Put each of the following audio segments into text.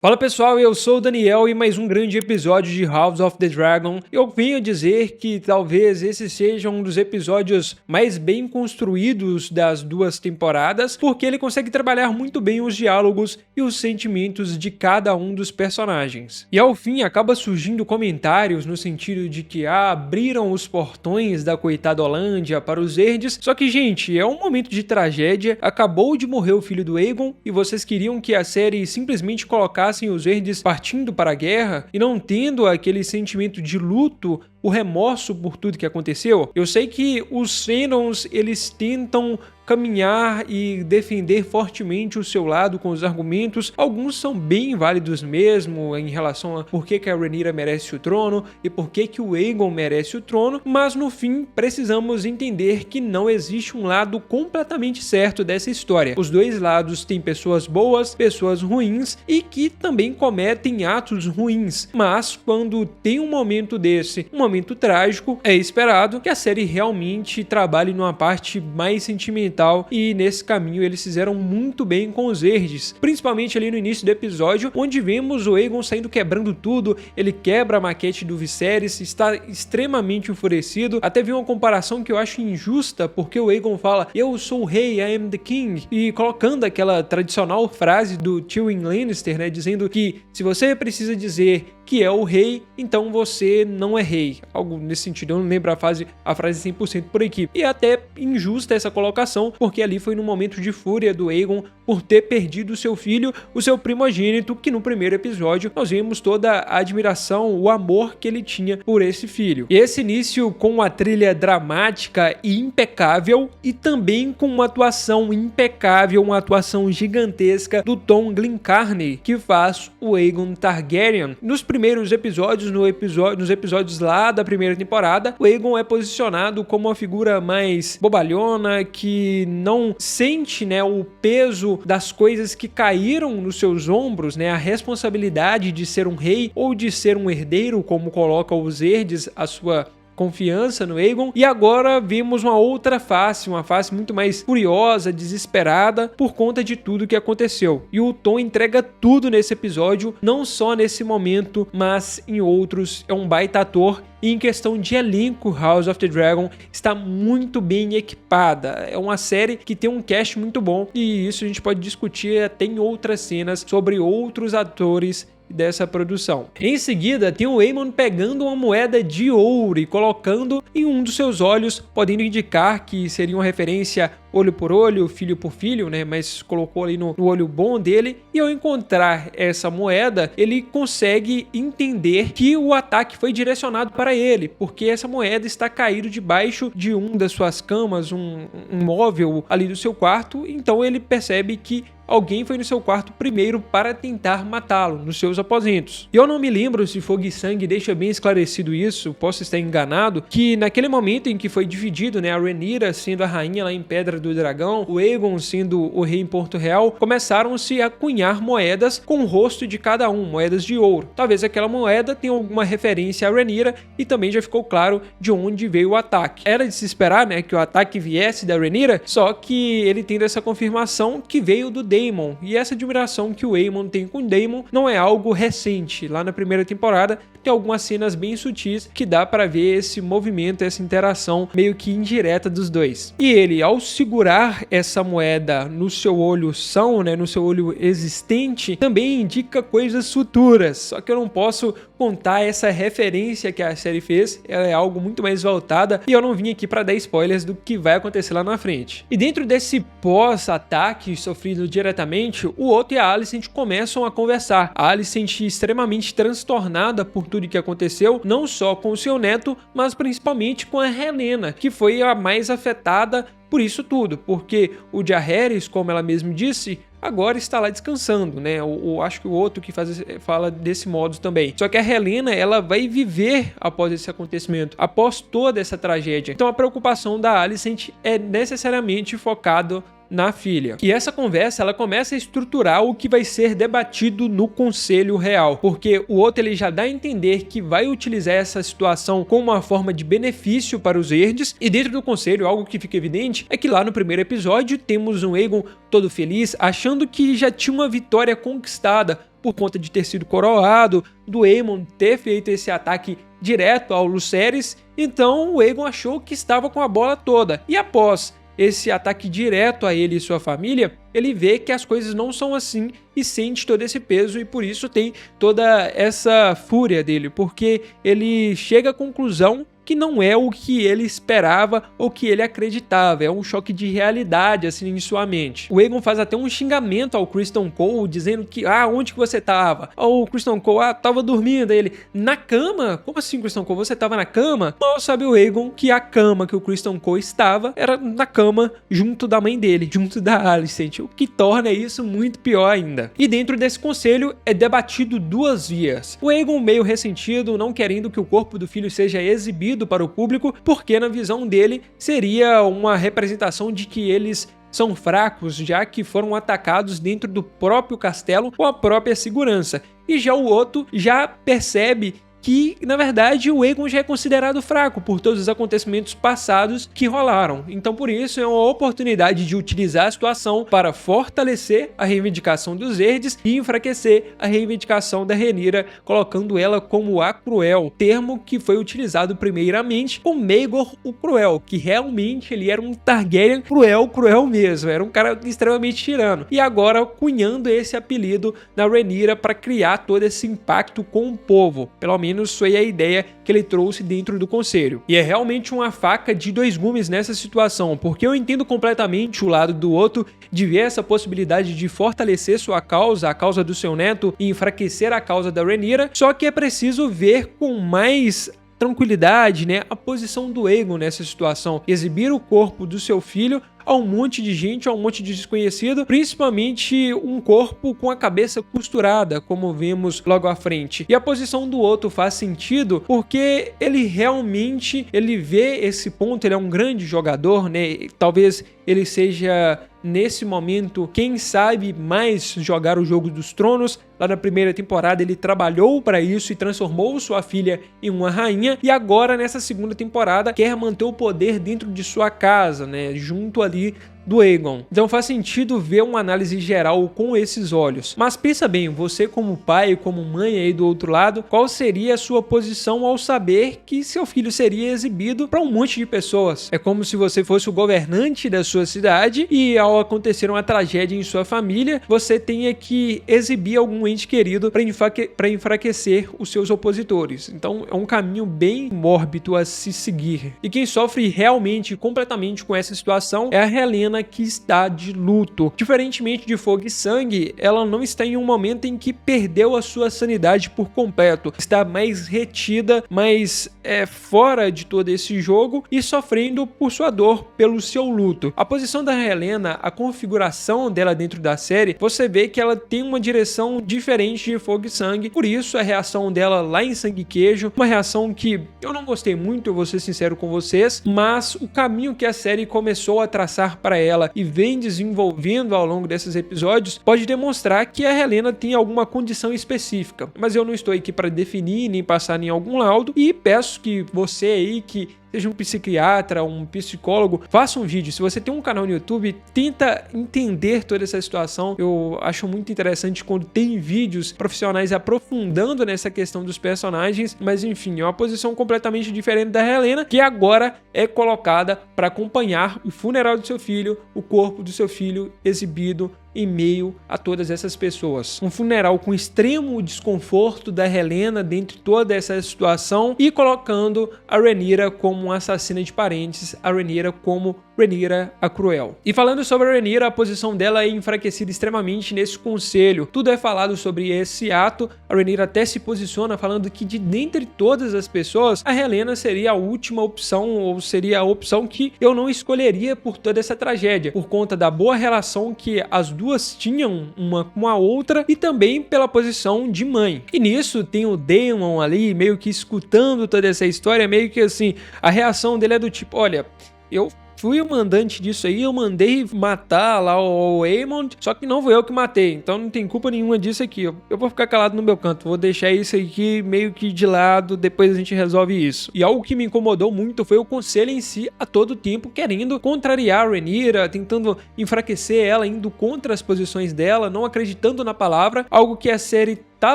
Fala pessoal, eu sou o Daniel e mais um grande episódio de House of the Dragon. Eu venho dizer que talvez esse seja um dos episódios mais bem construídos das duas temporadas, porque ele consegue trabalhar muito bem os diálogos e os sentimentos de cada um dos personagens. E ao fim acaba surgindo comentários no sentido de que abriram os portões da coitada Holândia para os verdes, só que gente, é um momento de tragédia, acabou de morrer o filho do Aegon e vocês queriam que a série simplesmente colocasse os verdes partindo para a guerra e não tendo aquele sentimento de luto, o remorso por tudo que aconteceu. Eu sei que os fandoms, eles tentam caminhar e defender fortemente o seu lado com os argumentos. Alguns são bem válidos mesmo em relação a por que a Rhaenyra merece o trono e por que o Aegon merece o trono, mas no fim precisamos entender que não existe um lado completamente certo dessa história. Os dois lados têm pessoas boas, pessoas ruins e que também cometem atos ruins, mas quando tem um momento desse, um momento trágico, é esperado que a série realmente trabalhe numa parte mais sentimental e nesse caminho eles fizeram muito bem com os verdes, principalmente ali no início do episódio, onde vemos o Aegon saindo quebrando tudo, ele quebra a maquete do Viserys, está extremamente enfurecido, até vi uma comparação que eu acho injusta, porque o Aegon fala, eu sou o rei, I am the king, e colocando aquela tradicional frase do Tywin Lannister, né, dizendo que se você precisa dizer que é o rei, então você não é rei. Algo nesse sentido, eu não lembro a frase 100% por aqui. E é até injusta essa colocação, porque ali foi num momento de fúria do Aegon por ter perdido seu filho, o seu primogênito, que no primeiro episódio nós vimos toda a admiração, o amor que ele tinha por esse filho. E esse início com uma trilha dramática e impecável e também com uma atuação impecável, uma atuação gigantesca do Tom Glencarney, que faz o Aegon Targaryen. Nos primeiros episódios, nos episódios lá da primeira temporada, o Aegon é posicionado como uma figura mais bobalhona, que não sente, né, o peso das coisas que caíram nos seus ombros, né, a responsabilidade de ser um rei ou de ser um herdeiro, como coloca os verdes a sua confiança no Aegon, e agora vemos uma outra face, uma face muito mais furiosa, desesperada por conta de tudo que aconteceu. E o Tom entrega tudo nesse episódio, não só nesse momento, mas em outros. É um baita ator. E em questão de elenco, House of the Dragon está muito bem equipada. É uma série que tem um cast muito bom, e isso a gente pode discutir até em outras cenas sobre outros atores dessa produção. Em seguida, tem o Aemon pegando uma moeda de ouro e colocando em um dos seus olhos, podendo indicar que seria uma referência olho por olho, filho por filho, né? Mas colocou ali no olho bom dele. E ao encontrar essa moeda, ele consegue entender que o ataque foi direcionado para ele, porque essa moeda está caído debaixo de um das suas camas, um móvel ali do seu quarto. Então ele percebe que alguém foi no seu quarto primeiro para tentar matá-lo, nos seus aposentos. E eu não me lembro se Fogo e Sangue deixa bem esclarecido isso, posso estar enganado, que naquele momento em que foi dividido, né, a Rhaenyra sendo a rainha lá em Pedra do Dragão, o Aegon sendo o rei em Porto Real, começaram-se a cunhar moedas com o rosto de cada um, moedas de ouro. Talvez aquela moeda tenha alguma referência à Rhaenyra e também já ficou claro de onde veio o ataque. Era de se esperar, né, que o ataque viesse da Rhaenyra, só que ele tendo essa confirmação que veio do Daemon, e essa admiração que o Aemon tem com o Daemon não é algo recente. Lá na primeira temporada tem algumas cenas bem sutis que dá para ver esse movimento, essa interação meio que indireta dos dois. E ele, ao segurar essa moeda no seu olho são, né, no seu olho existente, também indica coisas futuras. Só que eu não posso contar essa referência que a série fez, ela é algo muito mais voltada e eu não vim aqui para dar spoilers do que vai acontecer lá na frente. E dentro desse pós-ataque sofrido diretamente, o Otto e a Alicent começam a conversar. A Alicent extremamente transtornada por tudo que aconteceu, não só com o seu neto, mas principalmente com a Helena, que foi a mais afetada por isso tudo, porque o Jaehaerys, como ela mesma disse, agora está lá descansando, né? Acho que o outro que fala desse modo também. Só que a Helena, ela vai viver após esse acontecimento, após toda essa tragédia. Então a preocupação da Alicent é necessariamente focada na filha. E essa conversa, ela começa a estruturar o que vai ser debatido no Conselho Real, porque o outro ele já dá a entender que vai utilizar essa situação como uma forma de benefício para os verdes, e dentro do Conselho, algo que fica evidente é que lá no primeiro episódio temos um Aegon todo feliz, achando que já tinha uma vitória conquistada, por conta de ter sido coroado, do Aemon ter feito esse ataque direto ao Lucerys, então o Aegon achou que estava com a bola toda. E após esse ataque direto a ele e sua família, ele vê que as coisas não são assim e sente todo esse peso, e por isso tem toda essa fúria dele, porque ele chega à conclusão que não é o que ele esperava ou que ele acreditava, é um choque de realidade assim em sua mente. O Aegon faz até um xingamento ao Criston Cole, dizendo que, onde que você tava? O Criston Cole, tava dormindo. Aí ele, na cama? Como assim, Criston Cole, você tava na cama? Mal sabe o Aegon que a cama que o Criston Cole estava era na cama junto da mãe dele, junto da Alicent, o que torna isso muito pior ainda. E dentro desse conselho é debatido duas vias. O Aegon meio ressentido, não querendo que o corpo do filho seja exibido para o público, porque na visão dele seria uma representação de que eles são fracos, já que foram atacados dentro do próprio castelo com a própria segurança. E já o outro já percebe que, na verdade, o Aegon já é considerado fraco por todos os acontecimentos passados que rolaram. Então, por isso, é uma oportunidade de utilizar a situação para fortalecer a reivindicação dos Verdes e enfraquecer a reivindicação da Rhaenyra, colocando ela como a Cruel, termo que foi utilizado primeiramente com Maegor o Cruel, que realmente ele era um Targaryen cruel mesmo, era um cara extremamente tirano. E agora, cunhando esse apelido na Rhaenyra para criar todo esse impacto com o povo, pelo menos foi a ideia que ele trouxe dentro do conselho. E é realmente uma faca de dois gumes nessa situação, porque eu entendo completamente o lado do outro de ver essa possibilidade de fortalecer sua causa, a causa do seu neto, e enfraquecer a causa da Rhaenyra, só que é preciso ver com mais tranquilidade, né, a posição do Aegon nessa situação, exibir o corpo do seu filho a um monte de gente, a um monte de desconhecido, principalmente um corpo com a cabeça costurada, como vemos logo à frente. E a posição do outro faz sentido porque ele realmente vê esse ponto, ele é um grande jogador, né? Talvez ele seja nesse momento, quem sabe mais jogar o Jogo dos Tronos. Lá na primeira temporada ele trabalhou para isso e transformou sua filha em uma rainha, e agora nessa segunda temporada quer manter o poder dentro de sua casa, né, junto ali do Aegon. Então faz sentido ver uma análise geral com esses olhos. Mas pensa bem, você como pai, como mãe aí do outro lado, qual seria a sua posição ao saber que seu filho seria exibido para um monte de pessoas? É como se você fosse o governante da sua cidade e ao acontecer uma tragédia em sua família, você tenha que exibir algum ente querido para enfraquecer os seus opositores. Então é um caminho bem mórbido a se seguir. E quem sofre realmente, completamente com essa situação é a Helaena, que está de luto. Diferentemente de Fogo e Sangue, ela não está em um momento em que perdeu a sua sanidade por completo. Está mais retida, mais fora de todo esse jogo e sofrendo por sua dor, pelo seu luto. A posição da Helaena, a configuração dela dentro da série, você vê que ela tem uma direção diferente de Fogo e Sangue. Por isso, a reação dela lá em Sangue e Queijo, uma reação que eu não gostei muito, eu vou ser sincero com vocês, mas o caminho que a série começou a traçar para ela e vem desenvolvendo ao longo desses episódios pode demonstrar que a Helaena tem alguma condição específica, mas eu não estou aqui para definir nem passar em algum laudo, e peço que você aí que seja um psiquiatra, um psicólogo, faça um vídeo. Se você tem um canal no YouTube, tenta entender toda essa situação. Eu acho muito interessante quando tem vídeos profissionais aprofundando nessa questão dos personagens, mas enfim, é uma posição completamente diferente da Helaena, que agora é colocada para acompanhar o funeral do seu filho, o corpo do seu filho exibido em meio a todas essas pessoas. Um funeral com extremo desconforto da Helaena dentro de toda essa situação e colocando a Rhaenyra como uma assassina de parentes, a Rhaenyra como Rhaenyra a Cruel. E falando sobre a Rhaenyra, a posição dela é enfraquecida extremamente nesse conselho. Tudo é falado sobre esse ato. A Rhaenyra até se posiciona falando que de dentre todas as pessoas, a Helaena seria a última opção, ou seria a opção que eu não escolheria por toda essa tragédia, por conta da boa relação que as duas tinham uma com a outra e também pela posição de mãe. E nisso tem o Daemon ali meio que escutando toda essa história, meio que assim, a reação dele é do tipo, olha, eu fui o mandante disso aí, eu mandei matar lá o Aemond, só que não foi eu que matei, então não tem culpa nenhuma disso aqui. Eu vou ficar calado no meu canto, vou deixar isso aqui meio que de lado, depois a gente resolve isso. E algo que me incomodou muito foi o conselho em si, a todo tempo, querendo contrariar a Rhaenyra, tentando enfraquecer ela, indo contra as posições dela, não acreditando na palavra, algo que a série tá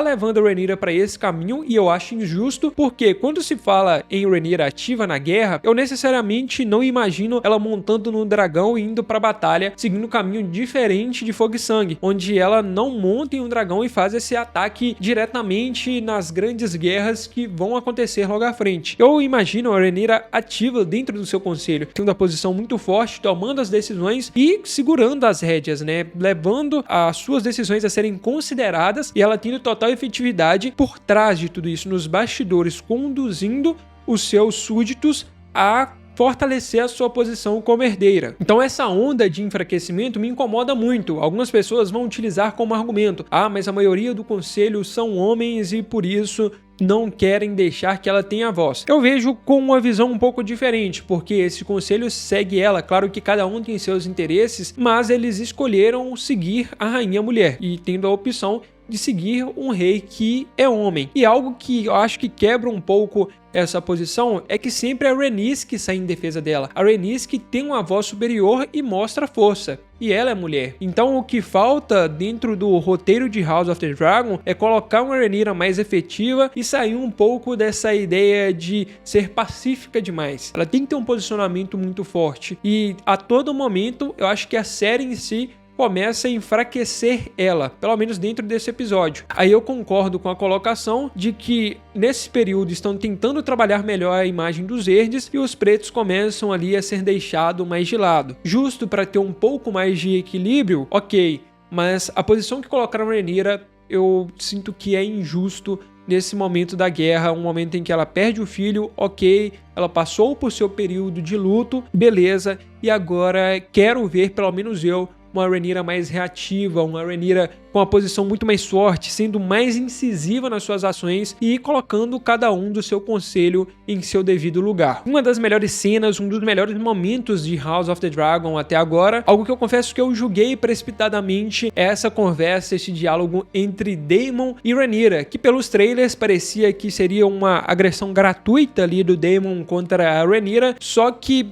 levando a Rhaenyra para esse caminho e eu acho injusto, porque quando se fala em Rhaenyra ativa na guerra, eu necessariamente não imagino ela montando no dragão e indo pra batalha, seguindo um caminho diferente de Fogo e Sangue, onde ela não monta em um dragão e faz esse ataque diretamente nas grandes guerras que vão acontecer logo à frente. Eu imagino a Rhaenyra ativa dentro do seu conselho, tendo a posição muito forte, tomando as decisões e segurando as rédeas, né, levando as suas decisões a serem consideradas e ela tendo total efetividade por trás de tudo isso, nos bastidores, conduzindo os seus súditos a fortalecer a sua posição como herdeira. Então essa onda de enfraquecimento me incomoda muito. Algumas pessoas vão utilizar como argumento: mas a maioria do conselho são homens e por isso não querem deixar que ela tenha voz. Eu vejo com uma visão um pouco diferente, porque esse conselho segue ela. Claro que cada um tem seus interesses, mas eles escolheram seguir a rainha mulher e tendo a opção de seguir um rei que é homem. E algo que eu acho que quebra um pouco essa posição é que sempre é a Rhaenys que sai em defesa dela. A Rhaenys que tem uma voz superior e mostra força. E ela é mulher. Então o que falta dentro do roteiro de House of the Dragon é colocar uma Rhaenyra mais efetiva e sair um pouco dessa ideia de ser pacífica demais. Ela tem que ter um posicionamento muito forte. E a todo momento eu acho que a série em si começa a enfraquecer ela, pelo menos dentro desse episódio. Aí eu concordo com a colocação de que nesse período estão tentando trabalhar melhor a imagem dos verdes e os pretos começam ali a ser deixados mais de lado. Justo para ter um pouco mais de equilíbrio, ok, mas a posição que colocaram a Rhaenyra eu sinto que é injusto nesse momento da guerra, um momento em que ela perde o filho, ok, ela passou por seu período de luto, beleza, e agora quero ver, pelo menos eu, uma Rhaenyra mais reativa, uma Rhaenyra com uma posição muito mais forte, sendo mais incisiva nas suas ações e colocando cada um do seu conselho em seu devido lugar. Uma das melhores cenas, um dos melhores momentos de House of the Dragon até agora, algo que eu confesso que eu julguei precipitadamente, é essa conversa, esse diálogo entre Daemon e Rhaenyra, que pelos trailers parecia que seria uma agressão gratuita ali do Daemon contra a Rhaenyra, só que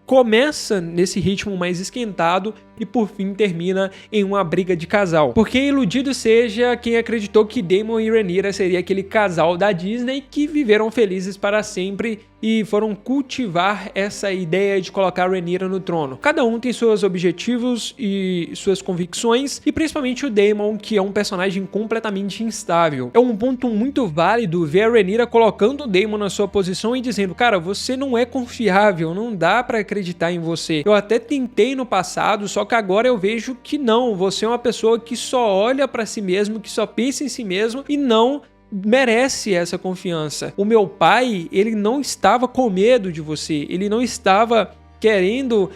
começa nesse ritmo mais esquentado e por fim termina em uma briga de casal. Porque iludido seja quem acreditou que Daemon e Rhaenyra seria aquele casal da Disney que viveram felizes para sempre e foram cultivar essa ideia de colocar Rhaenyra no trono. Cada um tem seus objetivos e suas convicções, e principalmente o Daemon, que é um personagem completamente instável. É um ponto muito válido ver a Rhaenyra colocando o Daemon na sua posição e dizendo: cara, você não é confiável, não dá pra acreditar em você. Eu até tentei no passado, só que agora eu vejo que não, você é uma pessoa que só olha pra si mesmo, que só pensa em si mesmo e não merece essa confiança. O meu pai, ele não estava com medo de você, ele não estava querendo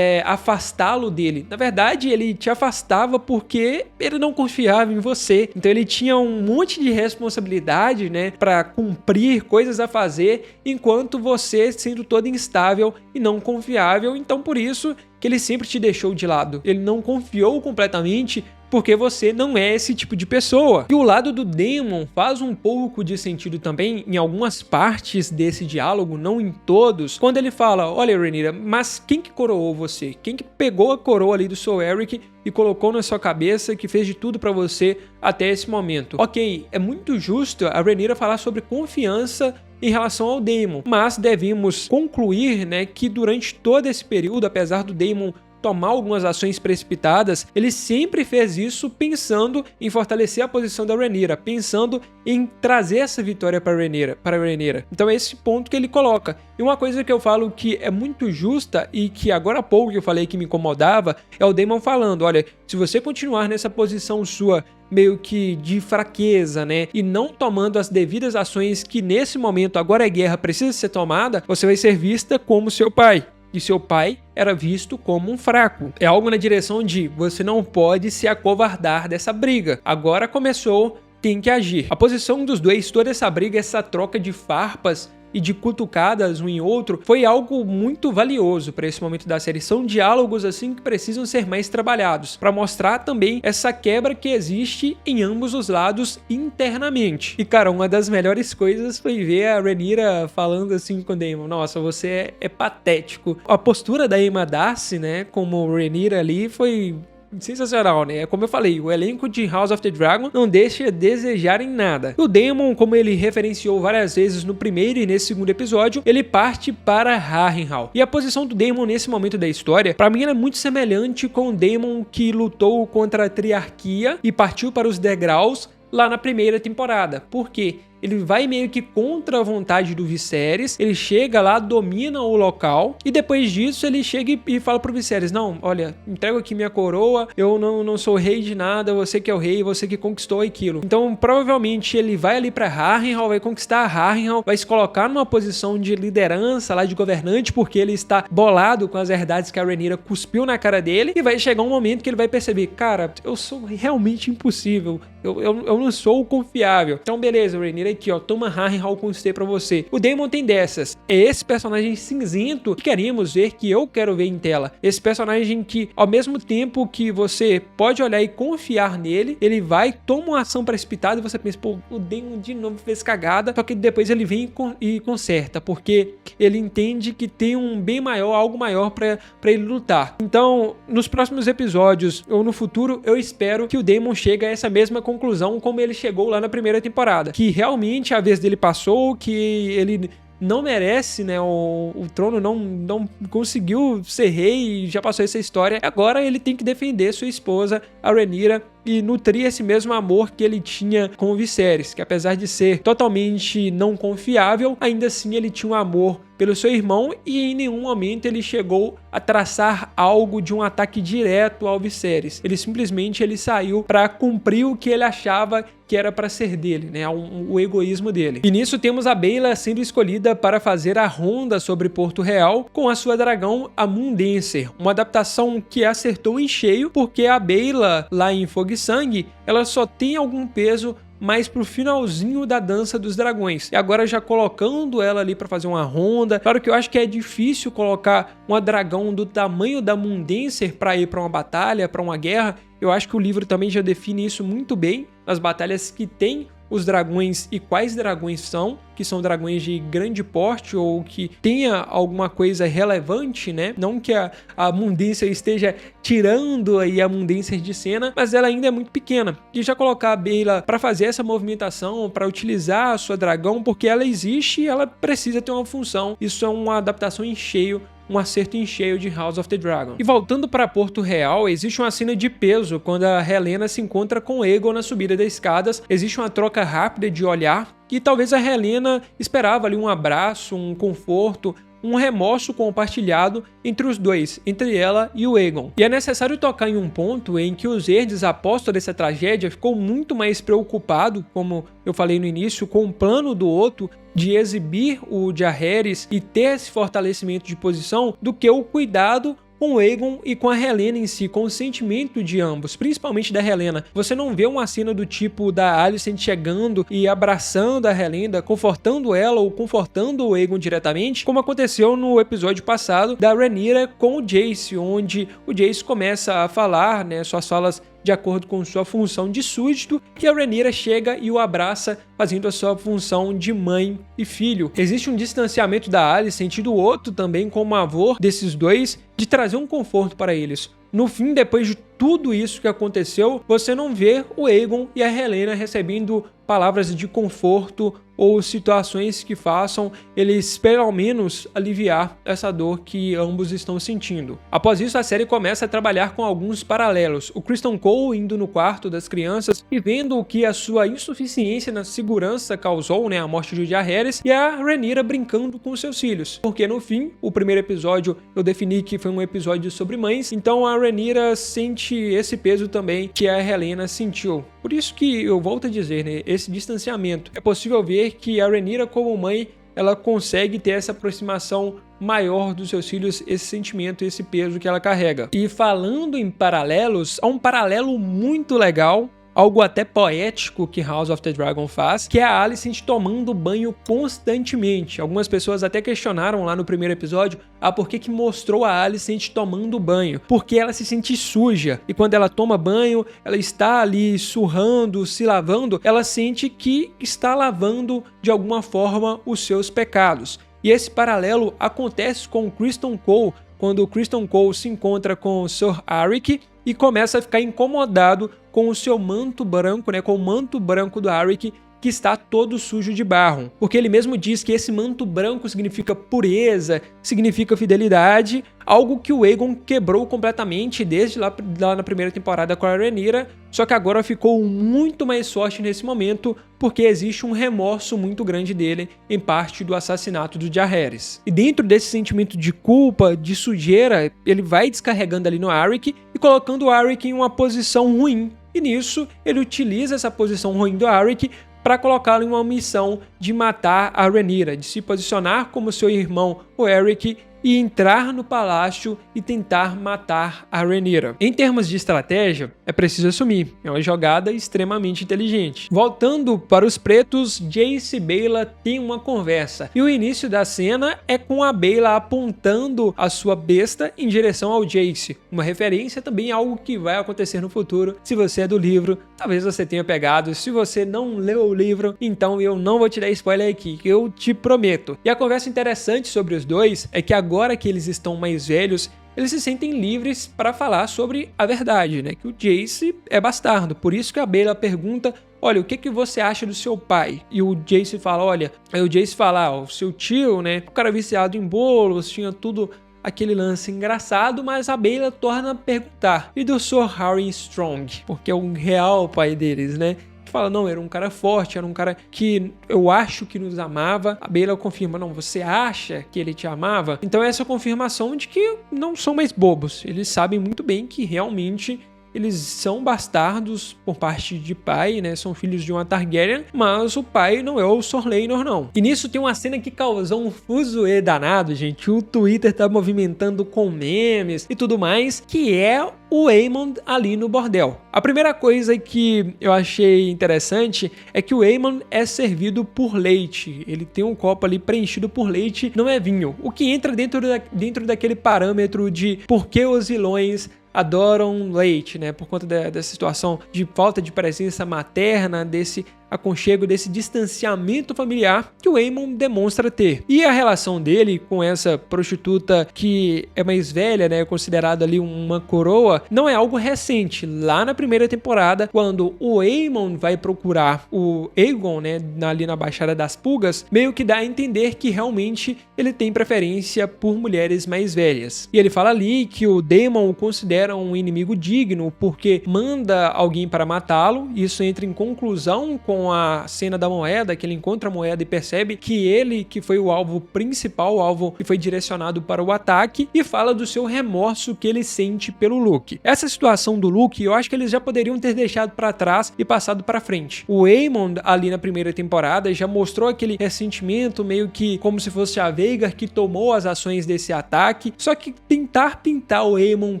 afastá-lo dele. Na verdade, ele te afastava porque ele não confiava em você. Então ele tinha um monte de responsabilidade, né, para cumprir, coisas a fazer, enquanto você sendo todo instável e não confiável. Então por isso que ele sempre te deixou de lado. Ele não confiou completamente porque você não é esse tipo de pessoa. E o lado do Daemon faz um pouco de sentido também em algumas partes desse diálogo, não em todos, quando ele fala: olha, Rhaenyra, mas quem que coroou você? Quem que pegou a coroa ali do Sir Eric e colocou na sua cabeça, que fez de tudo pra você até esse momento? Ok, é muito justo a Rhaenyra falar sobre confiança em relação ao Daemon, mas devemos concluir, né, que durante todo esse período, apesar do Daemon tomar algumas ações precipitadas, ele sempre fez isso pensando em fortalecer a posição da Rhaenyra, pensando em trazer essa vitória para a Rhaenyra. Então é esse ponto que ele coloca. E uma coisa que eu falo que é muito justa e que agora há pouco eu falei que me incomodava, é o Daemon falando: olha, se você continuar nessa posição sua meio que de fraqueza, né, e não tomando as devidas ações que nesse momento, agora é guerra, precisa ser tomada, você vai ser vista como seu pai. E seu pai era visto como um fraco. É algo na direção de: você não pode se acovardar dessa briga. Agora começou, tem que agir. A posição dos dois, toda essa briga, essa troca de farpas, e de cutucadas um em outro foi algo muito valioso para esse momento da série. São diálogos assim que precisam ser mais trabalhados, para mostrar também essa quebra que existe em ambos os lados internamente. E cara, uma das melhores coisas foi ver a Rhaenyra falando assim com o Daemon: nossa, você é patético. A postura da Emma Darcy, né, como Rhaenyra ali foi sensacional, né? Como eu falei, o elenco de House of the Dragon não deixa a desejar em nada. O Daemon, como ele referenciou várias vezes no primeiro e nesse segundo episódio, ele parte para Harrenhal. E a posição do Daemon nesse momento da história, pra mim, é muito semelhante com o Daemon que lutou contra a Triarquia e partiu para os degraus lá na primeira temporada. Por quê? Ele vai meio que contra a vontade do Viserys, ele chega lá, domina o local, e depois disso ele chega e fala pro Viserys: não, olha, entrego aqui minha coroa, eu não sou rei de nada, você que é o rei, você que conquistou aquilo. Então provavelmente ele vai ali pra Harrenhal, vai conquistar a Harrenhal, vai se colocar numa posição de liderança lá, de governante, porque ele está bolado com as verdades que a Rhaenyra cuspiu na cara dele, e vai chegar um momento que ele vai perceber: cara, eu sou realmente impossível, eu não sou confiável. Então beleza, Rhaenyra, aqui ó, toma Harrenhal com você pra você. O Daemon tem dessas. É esse personagem cinzento que queremos ver, que eu quero ver em tela. Esse personagem que, ao mesmo tempo que você pode olhar e confiar nele, ele vai, toma uma ação precipitada e você pensa: pô, o Daemon de novo fez cagada, só que depois ele vem e conserta, porque ele entende que tem um bem maior, algo maior pra ele lutar. Então, nos próximos episódios ou no futuro, eu espero que o Daemon chegue a essa mesma conclusão como ele chegou lá na primeira temporada, que realmente a vez dele passou, que ele não merece, né, o trono, não conseguiu ser rei, já passou essa história. Agora ele tem que defender sua esposa, a Rhaenyra, e nutrir esse mesmo amor que ele tinha com o Viserys, que apesar de ser totalmente não confiável, ainda assim ele tinha um amor pelo seu irmão, e em nenhum momento ele chegou a traçar algo de um ataque direto ao Viserys. Ele simplesmente saiu para cumprir o que ele achava que era para ser dele, né, o egoísmo dele. E nisso temos a Baela sendo escolhida para fazer a ronda sobre Porto Real com a sua dragão, a Mundenser, uma adaptação que acertou em cheio, porque a Baela lá em Fogo e Sangue, ela só tem algum peso mais pro finalzinho da Dança dos Dragões. E agora já colocando ela ali para fazer uma ronda. Claro que eu acho que é difícil colocar uma dragão do tamanho da Mundenser para ir para uma batalha, para uma guerra. Eu acho que o livro também já define isso muito bem nas batalhas que tem os dragões e quais dragões são, que são dragões de grande porte ou que tenha alguma coisa relevante, né? Não que a Mundenser esteja tirando aí a Mundenser de cena, mas ela ainda é muito pequena. E já colocar a Baela para fazer essa movimentação, para utilizar a sua dragão, porque ela existe e ela precisa ter uma função. Isso é uma adaptação em cheio, um acerto em cheio de House of the Dragon. E voltando para Porto Real, existe uma cena de peso quando a Helaena se encontra com Aegon na subida das escadas. Existe uma troca rápida de olhar e talvez a Helaena esperava ali um abraço, um conforto, um remorso compartilhado entre os dois, entre ela e o Aegon. E é necessário tocar em um ponto em que os Verdes, após toda essa tragédia, ficou muito mais preocupado, como eu falei no início, com o plano do Otto de exibir o Jaehaerys e ter esse fortalecimento de posição, do que o cuidado com o Aegon e com a Helaena em si, com o sentimento de ambos, principalmente da Helaena. Você não vê uma cena do tipo da Alicent chegando e abraçando a Helaena, confortando ela ou confortando o Aegon diretamente, como aconteceu no episódio passado da Rhaenyra com o Jace, onde o Jace começa a falar, né, suas falas de acordo com sua função de súdito, e a Rhaenyra chega e o abraça, fazendo a sua função de mãe e filho. Existe um distanciamento da Alicent e do Otto também como avô desses dois, de trazer um conforto para eles. No fim, depois de tudo isso que aconteceu, você não vê o Aegon e a Helaena recebendo palavras de conforto ou situações que façam eles, pelo menos, aliviar essa dor que ambos estão sentindo. Após isso, a série começa a trabalhar com alguns paralelos. O Criston Cole indo no quarto das crianças e vendo o que a sua insuficiência na segurança causou, né, a morte de Jaehaerys, e a Rhaenyra brincando com seus filhos. Porque no fim, o primeiro episódio eu defini que foi um episódio sobre mães, então a Rhaenyra sente esse peso também que a Helaena sentiu. Por isso que eu volto a dizer, né, esse distanciamento. É possível ver que a Rhaenyra, como mãe, ela consegue ter essa aproximação maior dos seus filhos, esse sentimento, esse peso que ela carrega. E falando em paralelos, há um paralelo muito legal algo até poético que House of the Dragon faz, que é a Alicent tomando banho constantemente. Algumas pessoas até questionaram lá no primeiro episódio, por que mostrou a Alicent tomando banho? Porque ela se sente suja, e quando ela toma banho, ela está ali surrando, se lavando, ela sente que está lavando de alguma forma os seus pecados. E esse paralelo acontece com o Criston Cole, quando o Criston Cole se encontra com o Sir Arik e começa a ficar incomodado com o seu manto branco, né, com o manto branco do Arik, que está todo sujo de barro. Porque ele mesmo diz que esse manto branco significa pureza, significa fidelidade, algo que o Aegon quebrou completamente desde lá na primeira temporada com a Rhaenyra, só que agora ficou muito mais forte nesse momento, porque existe um remorso muito grande dele em parte do assassinato do Jaehaerys. E dentro desse sentimento de culpa, de sujeira, ele vai descarregando ali no Arik e colocando o Arik em uma posição ruim. E nisso, ele utiliza essa posição ruim do Arik para colocá-lo em uma missão de matar a Rhaenyra, de se posicionar como seu irmão, o Eric, e entrar no palácio e tentar matar a Rhaenyra. Em termos de estratégia, é preciso assumir, é uma jogada extremamente inteligente. Voltando para os pretos, Jace e Baela têm uma conversa, e o início da cena é com a Baela apontando a sua besta em direção ao Jace, uma referência também a algo que vai acontecer no futuro. Se você é do livro, talvez você tenha pegado. Se você não leu o livro, então eu não vou te dar spoiler aqui, que eu te prometo. E a conversa interessante sobre os dois é que agora que eles estão mais velhos, eles se sentem livres para falar sobre a verdade, né? Que o Jace é bastardo. Por isso que a Baela pergunta: olha, o que você acha do seu pai? E o Jace fala, o seu tio, né? O cara viciado em bolos, tinha tudo aquele lance engraçado, mas a Baela torna a perguntar: e do Sir Harry Strong? Porque é o real pai deles, né? Fala, não, era um cara forte, era um cara que eu acho que nos amava. A Baela confirma, não, você acha que ele te amava? Então essa confirmação de que não são mais bobos. Eles sabem muito bem que realmente eles são bastardos por parte de pai, né? São filhos de uma Targaryen, mas o pai não é o Sir Laenor, não. E nisso tem uma cena que causou um fuzuê danado, gente. O Twitter tá movimentando com memes e tudo mais, que é o Aemond ali no bordel. A primeira coisa que eu achei interessante é que o Aemond é servido por leite. Ele tem um copo ali preenchido por leite, não é vinho. O que entra dentro daquele parâmetro de por que os vilões adoram leite, né? Por conta dessa situação de falta de presença materna, desse aconchego, desse distanciamento familiar que o Aemond demonstra ter. E a relação dele com essa prostituta que é mais velha, né, considerada ali uma coroa, não é algo recente. Lá na primeira temporada, quando o Aemond vai procurar o Aegon, né, ali na Baixada das Pulgas, meio que dá a entender que realmente ele tem preferência por mulheres mais velhas. E ele fala ali que o Daemon o considera um inimigo digno porque manda alguém para matá-lo. Isso entra em conclusão com a cena da moeda, que ele encontra a moeda e percebe que ele que foi o alvo principal, o alvo que foi direcionado para o ataque, e fala do seu remorso que ele sente pelo Luke. Essa situação do Luke, eu acho que eles já poderiam ter deixado para trás e passado para frente. O Aemond ali na primeira temporada já mostrou aquele ressentimento, meio que como se fosse a Vhagar que tomou as ações desse ataque, só que tentar pintar o Aemond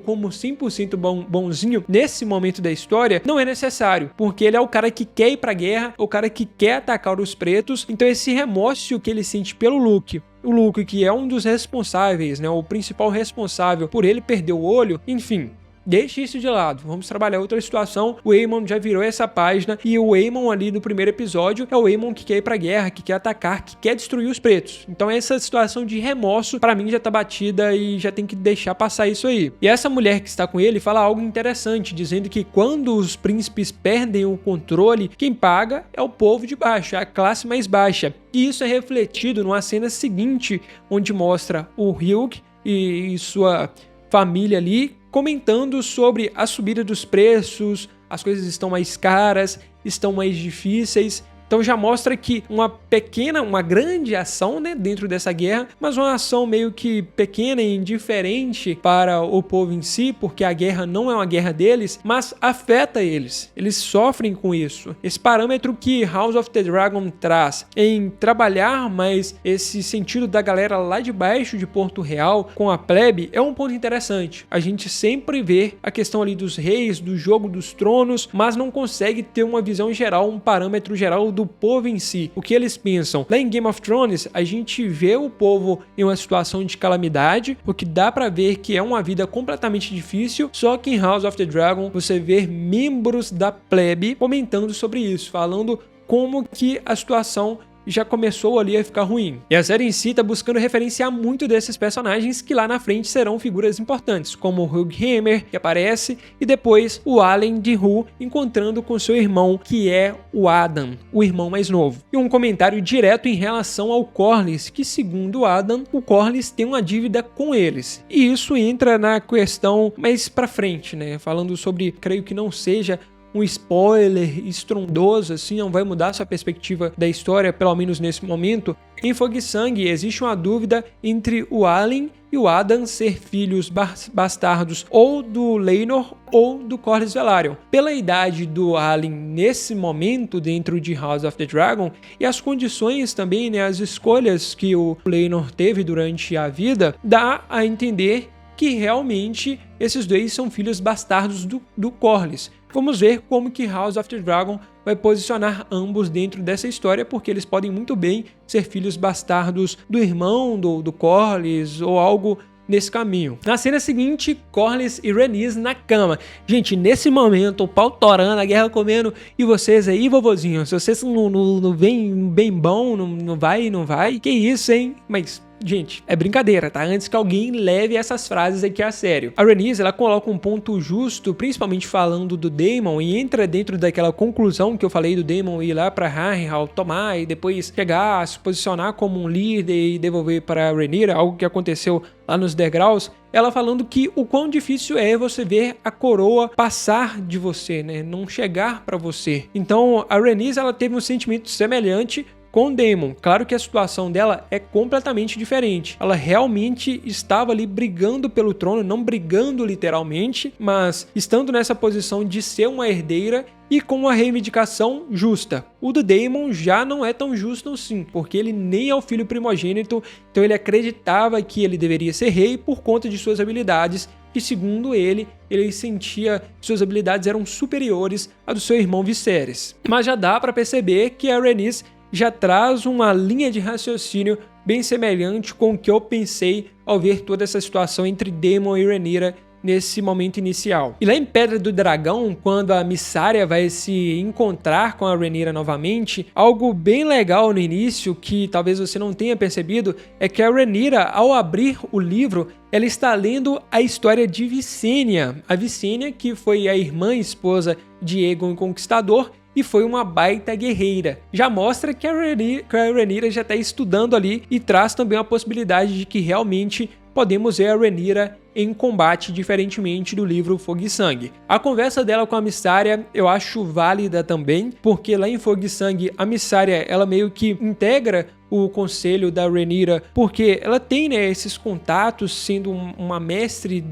como 100% bonzinho nesse momento da história não é necessário, porque ele é o cara que quer ir pra guerra, o cara que quer atacar os pretos. Então esse remorso que ele sente pelo Luke, o Luke que é um dos responsáveis, né, o principal responsável por ele perder o olho, enfim, deixe isso de lado, vamos trabalhar outra situação. O Aemond já virou essa página, e o Aemond ali no primeiro episódio é o Aemond que quer ir pra guerra, que quer atacar, que quer destruir os pretos. Então essa situação de remorso pra mim já tá batida e já tem que deixar passar isso aí. E essa mulher que está com ele fala algo interessante, dizendo que quando os príncipes perdem o controle, quem paga é o povo de baixo, é a classe mais baixa. E isso é refletido numa cena seguinte, onde mostra o Hugh e sua família ali comentando sobre a subida dos preços, as coisas estão mais caras, estão mais difíceis. Então já mostra que uma grande ação, né, dentro dessa guerra, mas uma ação meio que pequena e indiferente para o povo em si, porque a guerra não é uma guerra deles, mas afeta eles. Eles sofrem com isso. Esse parâmetro que House of the Dragon traz em trabalhar mais esse sentido da galera lá de baixo de Porto Real com a plebe é um ponto interessante. A gente sempre vê a questão ali dos reis, do jogo dos tronos, mas não consegue ter uma visão geral, um parâmetro geral do povo em si. O que eles pensam? Lá em Game of Thrones, a gente vê o povo em uma situação de calamidade, o que dá pra ver que é uma vida completamente difícil, só que em House of the Dragon você vê membros da plebe comentando sobre isso, falando como que a situação já começou ali a ficar ruim. E a série em si tá buscando referenciar muito desses personagens que lá na frente serão figuras importantes, como o Hugh Hammer, que aparece, e depois o Allen de Hu encontrando com seu irmão, que é o Adam, o irmão mais novo. E um comentário direto em relação ao Corlys, que segundo o Adam, o Corlys tem uma dívida com eles. E isso entra na questão mais pra frente, né? Falando sobre, creio que não seja um spoiler estrondoso, assim, não vai mudar sua perspectiva da história, pelo menos nesse momento. Em Fogo e Sangue existe uma dúvida entre o Allen e o Adam ser filhos bastardos ou do Laenor ou do Corlys Velaryon. Pela idade do Allen nesse momento dentro de House of the Dragon e as condições também, né, as escolhas que o Laenor teve durante a vida, dá a entender que realmente esses dois são filhos bastardos do Corlys. Vamos ver como que House of the Dragon vai posicionar ambos dentro dessa história, porque eles podem muito bem ser filhos bastardos do irmão do Corlys ou algo nesse caminho. Na cena seguinte, Corlys e Rhaenys na cama. Gente, nesse momento, o pau torando, a guerra comendo, e vocês aí, vovozinhos, se vocês não vem bem bom, não vai, que isso, hein? Mas gente, é brincadeira, tá? Antes que alguém leve essas frases aqui a sério. A Rhaenys, ela coloca um ponto justo, principalmente falando do Daemon, e entra dentro daquela conclusão que eu falei do Daemon ir lá pra Harrenhal tomar e depois chegar a se posicionar como um líder e devolver para a Rhaenyra, algo que aconteceu lá nos degraus. Ela falando que o quão difícil é você ver a coroa passar de você, né? Não chegar pra você. Então, a Rhaenys, ela teve um sentimento semelhante com Daemon. Claro que a situação dela é completamente diferente. Ela realmente estava ali brigando pelo trono, não brigando literalmente, mas estando nessa posição de ser uma herdeira e com uma reivindicação justa. O do Daemon já não é tão justo assim, porque ele nem é o filho primogênito, então ele acreditava que ele deveria ser rei por conta de suas habilidades, que segundo ele sentia que suas habilidades eram superiores à do seu irmão Viserys. Mas já dá para perceber que a Rhaenys já traz uma linha de raciocínio bem semelhante com o que eu pensei ao ver toda essa situação entre Daemon e Rhaenyra nesse momento inicial. E lá em Pedra do Dragão, quando a Mysaria vai se encontrar com a Rhaenyra novamente, algo bem legal no início, que talvez você não tenha percebido, é que a Rhaenyra, ao abrir o livro, ela está lendo a história de Visenya. A Visenya, que foi a irmã e esposa de Aegon Conquistador, e foi uma baita guerreira. Já mostra que a Rhaenyra já está estudando ali e traz também a possibilidade de que realmente podemos ver a Rhaenyra em combate, diferentemente do livro Fogo e Sangue. A conversa dela com a Mysaria eu acho válida também, porque lá em Fogo e Sangue a Mysaria, ela meio que integra o conselho da Rhaenyra, porque ela tem, né, esses contatos, sendo uma mestre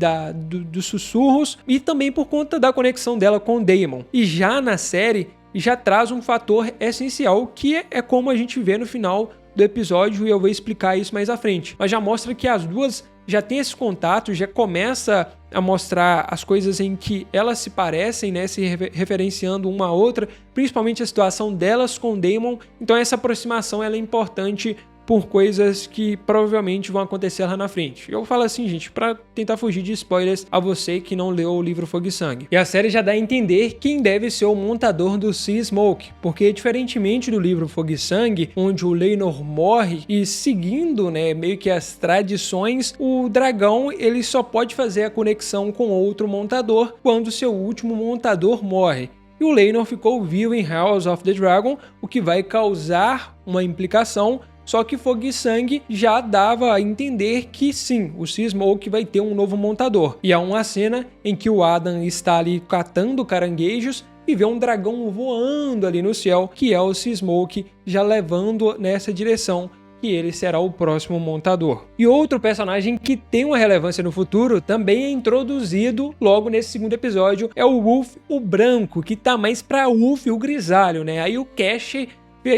dos sussurros, e também por conta da conexão dela com o Daemon. E já na série, já traz um fator essencial, que é como a gente vê no final do episódio, e eu vou explicar isso mais à frente. Mas já mostra que as duas já têm esse contato, já começa a mostrar as coisas em que elas se parecem, né, se referenciando uma a outra, principalmente a situação delas com o Daemon. Então essa aproximação ela é importante por coisas que provavelmente vão acontecer lá na frente. Eu falo assim, gente, pra tentar fugir de spoilers a você que não leu o livro Fogo e Sangue. E a série já dá a entender quem deve ser o montador do Sea Smoke, porque diferentemente do livro Fogo e Sangue, onde o Laenor morre e seguindo, né, meio que as tradições, o dragão ele só pode fazer a conexão com outro montador quando seu último montador morre. E o Laenor ficou vivo em House of the Dragon, o que vai causar uma implicação. Só que Fogo e Sangue já dava a entender que sim, o Sea Smoke vai ter um novo montador. E há uma cena em que o Adam está ali catando caranguejos e vê um dragão voando ali no céu, que é o Sea-Smoke, já levando nessa direção, que ele será o próximo montador. E outro personagem que tem uma relevância no futuro também é introduzido logo nesse segundo episódio, é o Wolf, o branco, que tá mais pra Wolf, o grisalho, né? Aí o Cash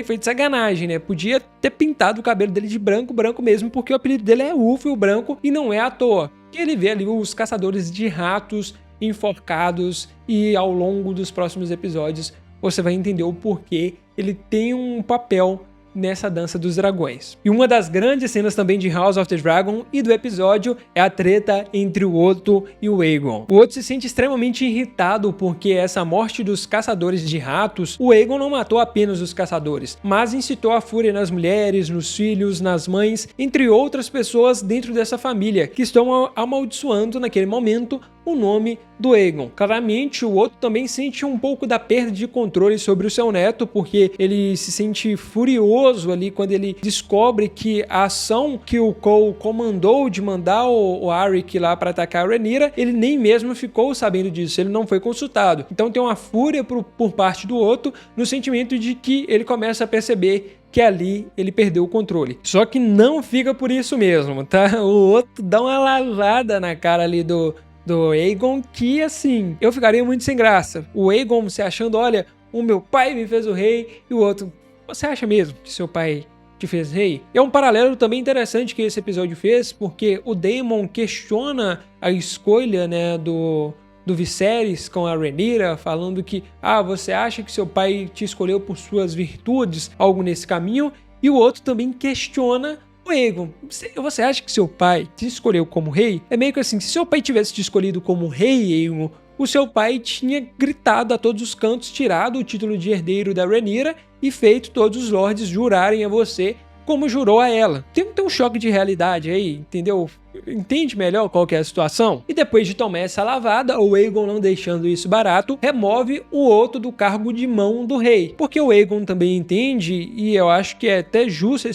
foi de sacanagem, né? Podia ter pintado o cabelo dele de branco, branco mesmo, porque o apelido dele é Wolf, o branco, e não é à toa. E ele vê ali os caçadores de ratos enforcados, e ao longo dos próximos episódios você vai entender o porquê ele tem um papel nessa dança dos dragões. E uma das grandes cenas também de House of the Dragon e do episódio é a treta entre o Otto e o Aegon. O Otto se sente extremamente irritado porque essa morte dos caçadores de ratos, o Aegon não matou apenas os caçadores, mas incitou a fúria nas mulheres, nos filhos, nas mães, entre outras pessoas dentro dessa família, que estão amaldiçoando naquele momento o nome do Aegon. Claramente, o Otto também sente um pouco da perda de controle sobre o seu neto, porque ele se sente furioso ali quando ele descobre que a ação que o Cole comandou de mandar o Arik lá para atacar a Rhaenyra, ele nem mesmo ficou sabendo disso, ele não foi consultado. Então tem uma fúria por parte do Otto, no sentimento de que ele começa a perceber que ali ele perdeu o controle. Só que não fica por isso mesmo, tá? O Otto dá uma lavada na cara ali do Aegon, que assim, eu ficaria muito sem graça. O Aegon se achando, olha, o meu pai me fez o rei, e o outro, você acha mesmo que seu pai te fez rei? É um paralelo também interessante que esse episódio fez, porque o Daemon questiona a escolha, né, do Viserys com a Rhaenyra, falando que, você acha que seu pai te escolheu por suas virtudes, algo nesse caminho, e o outro também questiona o Aegon. Você acha que seu pai te escolheu como rei? É meio que assim, se seu pai tivesse te escolhido como rei, Aegon, o seu pai tinha gritado a todos os cantos, tirado o título de herdeiro da Rhaenyra e feito todos os lords jurarem a você como jurou a ela. Tem um choque de realidade aí, entendeu? Entende melhor qual que é a situação? E depois de tomar essa lavada, o Aegon, não deixando isso barato, remove o Otto do cargo de mão do rei. Porque o Aegon também entende, e eu acho que é até justo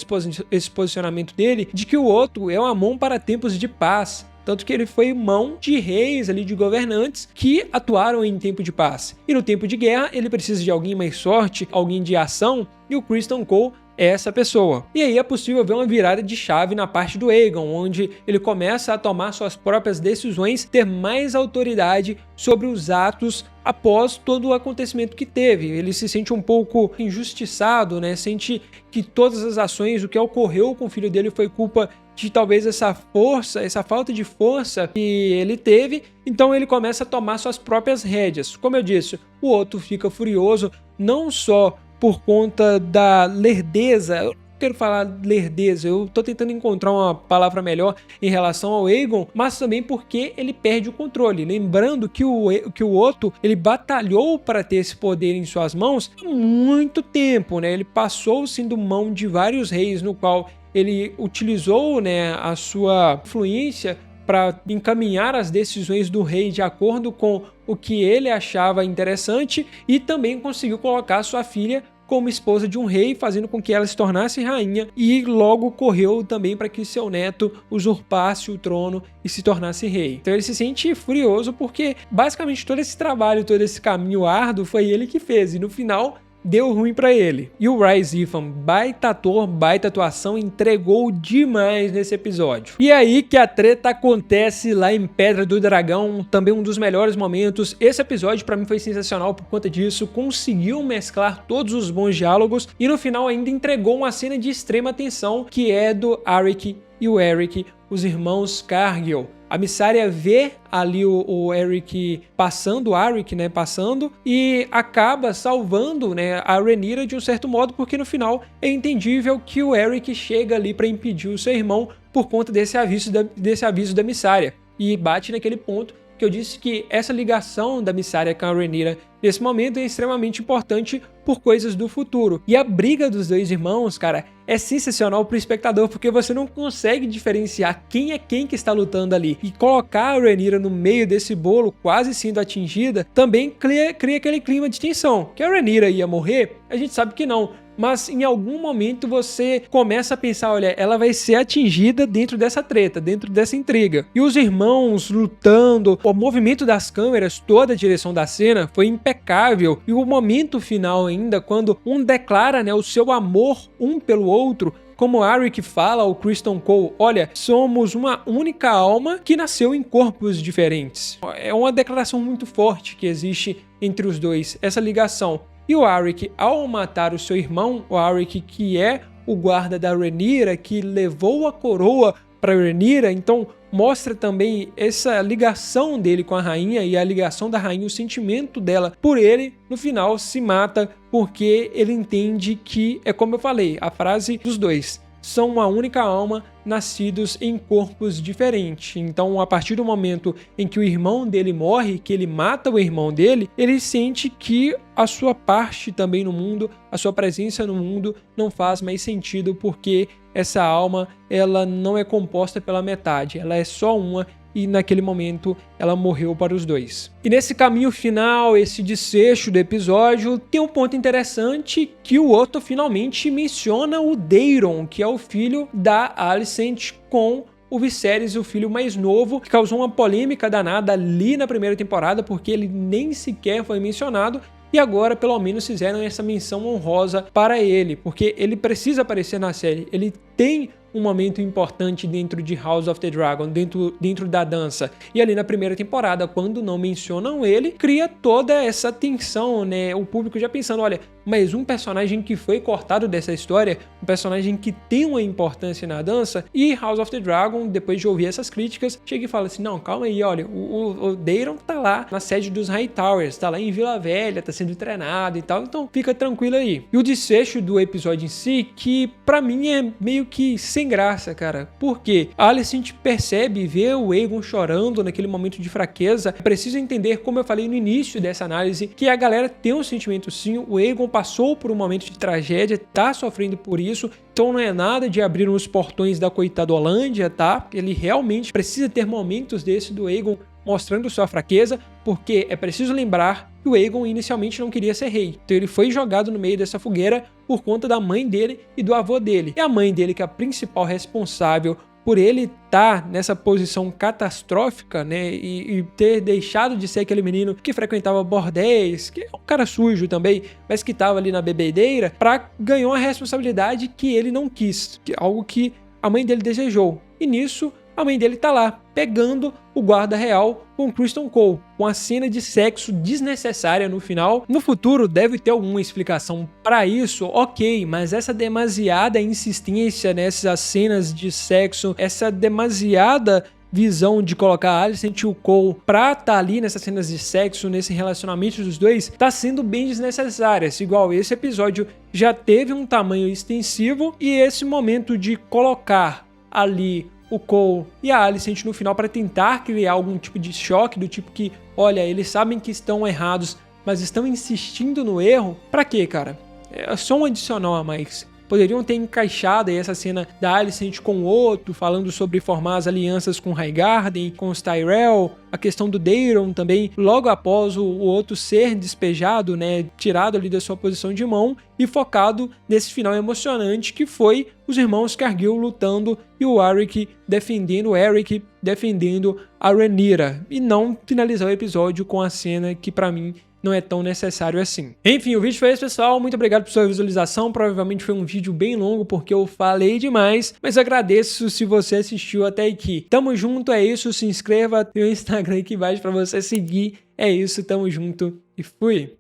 esse posicionamento dele, de que o Otto é uma mão para tempos de paz. Tanto que ele foi mão de reis ali, de governantes que atuaram em tempo de paz. E no tempo de guerra, ele precisa de alguém mais forte, alguém de ação, e o Criston Cole é essa pessoa. E aí é possível ver uma virada de chave na parte do Aegon, onde ele começa a tomar suas próprias decisões, ter mais autoridade sobre os atos após todo o acontecimento que teve. Ele se sente um pouco injustiçado, né? Sente que todas as ações, o que ocorreu com o filho dele foi culpa de talvez essa força, essa falta de força que ele teve. Então ele começa a tomar suas próprias rédeas. Como eu disse, o Otto fica furioso, não só por conta da lerdeza, eu não quero falar lerdeza, eu tô tentando encontrar uma palavra melhor em relação ao Aegon, mas também porque ele perde o controle. Lembrando que o Otto, ele batalhou para ter esse poder em suas mãos há muito tempo, né? Ele passou sendo mão de vários reis, no qual ele utilizou, né, a sua influência para encaminhar as decisões do rei de acordo com o que ele achava interessante, e também conseguiu colocar sua filha como esposa de um rei, fazendo com que ela se tornasse rainha, e logo correu também para que seu neto usurpasse o trono e se tornasse rei. Então ele se sente furioso porque basicamente todo esse trabalho, todo esse caminho árduo foi ele que fez, e no final deu ruim pra ele. E o Rhys Ifan, baita ator, baita atuação, entregou demais nesse episódio. E aí que a treta acontece lá em Pedra do Dragão, também um dos melhores momentos. Esse episódio pra mim foi sensacional por conta disso, conseguiu mesclar todos os bons diálogos e no final ainda entregou uma cena de extrema tensão, que é do Arik e o Eric, os irmãos Cargill. A Mysaria vê ali o Eric passando, o Arik, né, passando, e acaba salvando, né, a Rhaenyra de um certo modo, porque no final é entendível que o Eric chega ali para impedir o seu irmão por conta desse aviso da Mysaria. E bate naquele ponto que eu disse que essa ligação da Mysaria com a Rhaenyra nesse momento é extremamente importante por coisas do futuro. E a briga dos dois irmãos, cara, é sensacional pro espectador, porque você não consegue diferenciar quem é quem que está lutando ali. E colocar a Rhaenyra no meio desse bolo, quase sendo atingida, também cria aquele clima de tensão. Que a Rhaenyra ia morrer, a gente sabe que não. Mas em algum momento você começa a pensar, olha, ela vai ser atingida dentro dessa treta, dentro dessa intriga. E os irmãos lutando, o movimento das câmeras, toda a direção da cena foi impecável. impecável. E o momento final ainda, quando um declara, né, o seu amor um pelo outro, como Arik fala ao Criston Cole, olha, somos uma única alma que nasceu em corpos diferentes. É uma declaração muito forte que existe entre os dois, essa ligação. E o Arik, ao matar o seu irmão, o Arik que é o guarda da Rhaenyra, que levou a coroa para Rhaenyra, então mostra também essa ligação dele com a rainha e a ligação da rainha, o sentimento dela por ele, no final se mata porque ele entende que, é como eu falei, a frase dos dois, são uma única alma, nascidos em corpos diferentes. Então, a partir do momento em que o irmão dele morre, que ele mata o irmão dele, ele sente que a sua parte também no mundo, a sua presença no mundo não faz mais sentido, porque essa alma, ela não é composta pela metade, ela é só uma, e naquele momento ela morreu para os dois. E nesse caminho final, esse desfecho do episódio, tem um ponto interessante que o Otto finalmente menciona o Daeron, que é o filho da Alicent com o Viserys, o filho mais novo, que causou uma polêmica danada ali na primeira temporada, porque ele nem sequer foi mencionado. E agora, pelo menos, fizeram essa menção honrosa para ele, porque ele precisa aparecer na série. Ele tem um momento importante dentro de House of the Dragon, dentro da dança. E ali na primeira temporada, quando não mencionam ele, cria toda essa tensão, né? O público já pensando, olha, mas um personagem que foi cortado dessa história, um personagem que tem uma importância na dança, e House of the Dragon, depois de ouvir essas críticas, chega e fala assim, não, calma aí, olha, o Daeron tá lá na sede dos Hightowers, tá lá em Vila Velha, tá sendo treinado e tal, então fica tranquilo aí. E o desfecho do episódio em si, que pra mim é meio que sem graça, cara. Por quê? A Alicent percebe e vê o Aegon chorando naquele momento de fraqueza. É preciso entender, como eu falei no início dessa análise, que a galera tem um sentimento sim, o Aegon passou por um momento de tragédia, tá sofrendo por isso, então não é nada de abrir os portões da Coitadolândia, tá? Ele realmente precisa ter momentos desse do Aegon mostrando sua fraqueza, porque é preciso lembrar que o Aegon inicialmente não queria ser rei. Então ele foi jogado no meio dessa fogueira por conta da mãe dele e do avô dele. E a mãe dele, que é a principal responsável por ele estar nessa posição catastrófica, né, e ter deixado de ser aquele menino que frequentava bordéis, que é um cara sujo também, mas que estava ali na bebedeira, para ganhar uma responsabilidade que ele não quis, algo que a mãe dele desejou. E nisso, a mãe dele tá lá, pegando o guarda real com Criston Cole, com a cena de sexo desnecessária no final. No futuro deve ter alguma explicação para isso, ok, mas essa demasiada insistência nessas cenas de sexo, essa demasiada visão de colocar a Alicent e o Cole pra tá ali nessas cenas de sexo, nesse relacionamento dos dois, tá sendo bem desnecessária. Igual esse episódio já teve um tamanho extensivo, e esse momento de colocar ali o Cole e a Alicent no final para tentar criar algum tipo de choque, do tipo que, olha, eles sabem que estão errados, mas estão insistindo no erro. Pra quê, cara? É só um adicional a mais. Poderiam ter encaixado aí essa cena da Alicent com o Otto, falando sobre formar as alianças com Highgarden, com os Tyrell, a questão do Daeron também, logo após o Otto ser despejado, né, tirado ali da sua posição de mão, e focado nesse final emocionante que foi os irmãos Cargill lutando e o Eric defendendo a Rhaenyra, e não finalizar o episódio com a cena que pra mim não é tão necessário assim. Enfim, o vídeo foi esse, pessoal. Muito obrigado por sua visualização. Provavelmente foi um vídeo bem longo porque eu falei demais, mas agradeço se você assistiu até aqui. Tamo junto, é isso. Se inscreva, tem o Instagram aqui embaixo pra você seguir. É isso, tamo junto e fui!